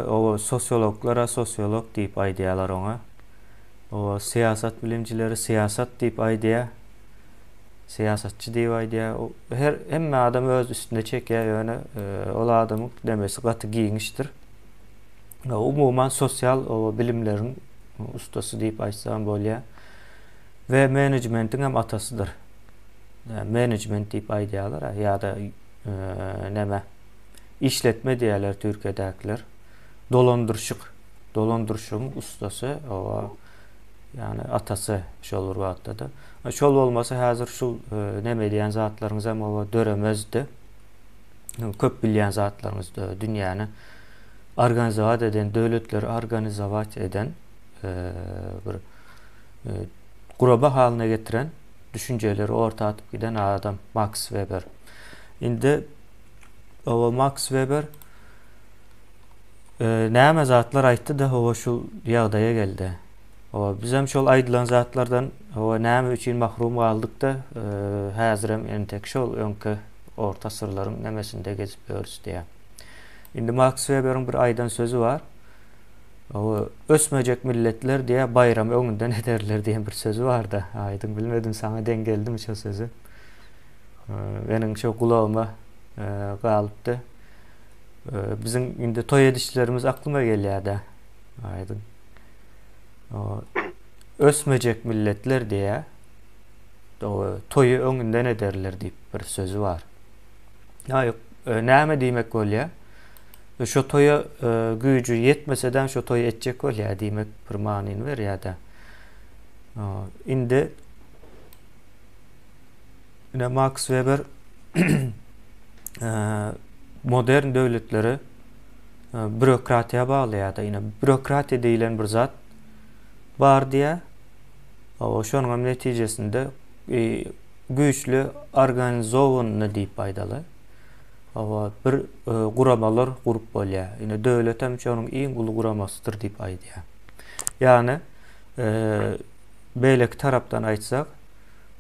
O sosyologlara sosyolog deyip aydiyalar ona. O siyasat bilimcileri siyasat deyip aydiya. Siyasatçı deyip aydiya. Hemme adam öz üstünde çekiyor yani ola adamın demesi katı giyiniştir. Umuman sosyal bilimlerin ustası deyip aysam bolya. Ve managementin hem atasıdır. Yani management deyip aydiyalar ya da neme işletme diyorlar Türkiye'dekiler. Dolandırışın ustası o yani atası şol urvatda da. Şol olmasa hazır şu neme diyen zatlarınız hem o döremezdi. Köp bilyen zatlarımız da dünyanı organizat eden, devletleri organizat eden bir gruba haline getiren düşünceleri orta atıp giden adam Max Weber. Indi o Max Weber näme zatlar aýtdy da o şu ýagdaýa geldi. O bizim şol aýdylan zatlardan o näme üçin mahrum galdyk da häzirem entek şol öňkü orta sırlaryň nämesinde gezip ýörüs diýär. Indi Max Weber'in bir aýdan sözü var. O ösmejek milletler diýe bayram öňünden ederler diýen bir sözü var da. Aýdym bilmedim sana den geldim şu sözü. Benim şu kulağıma galypdy. Bizim indi toy edişlerimiz aklıma gelýär da. Aýdym. O ösmejek milletler diýe o toyu öňünden ederler diýip bir sözü var. Ýa näme diýmek bolýar? Şo toya güýjü yetmeseden şo toy etjek bolýar diýmek bir manyny berýär da. Indi Max Weber modern döwletleri bürokratiýa baglaýar da. Ýene bürokratiýa diýilen bir zat bar diýe. O şonuň netijesinde güýçlü organizowany diýip aýdaly. Awa bir guramalar gurup bolýar. Ýene döwlet hem şonuň iň uly guramasydyr diýip aýdýar. Ýani beýleki tarapdan aýtsak,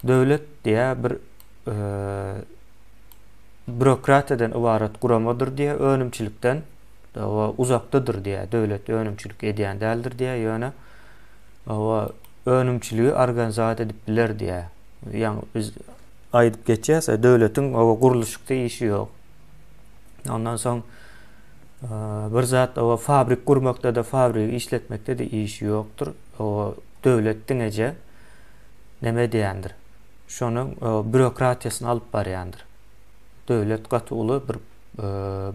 döwlet diýe bir bürokratiýadan ibaret guramadyr diýe, önümçilikden uzakdadyr diýe, döwlet önümçilik edýän däldir diýe, ýöne önümçiligi organizat edip biler diýe. Ýani biz aýdyp geçýäs, döwletiň guruluşykda işi ýok. Ondan soň bir zat fabrik kurmakda da fabrik işletmekde de işi ýokdur. O döwletdiň eje neme diýendir? Şonuň bürokratiýasyny alyp barýandyr. Döwlet gaty uly bir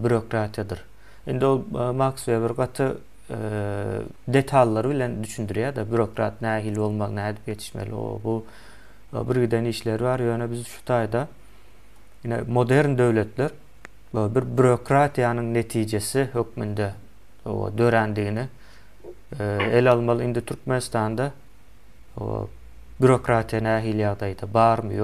bürokratiýadyr. Indi o Max Weber gaty detallary bilen düşündirýär da bürokrat nähili bolmak, näde ýetişmeli, bu bir giden işleri var. Ýöne biz şu taýda ýene modern döwletler bir bürokratiýanyň netijesi hökmünde o dörendigini el almaly. Indi Türkmenistanda o bürokratiýa nähili ýagdaýda barmy?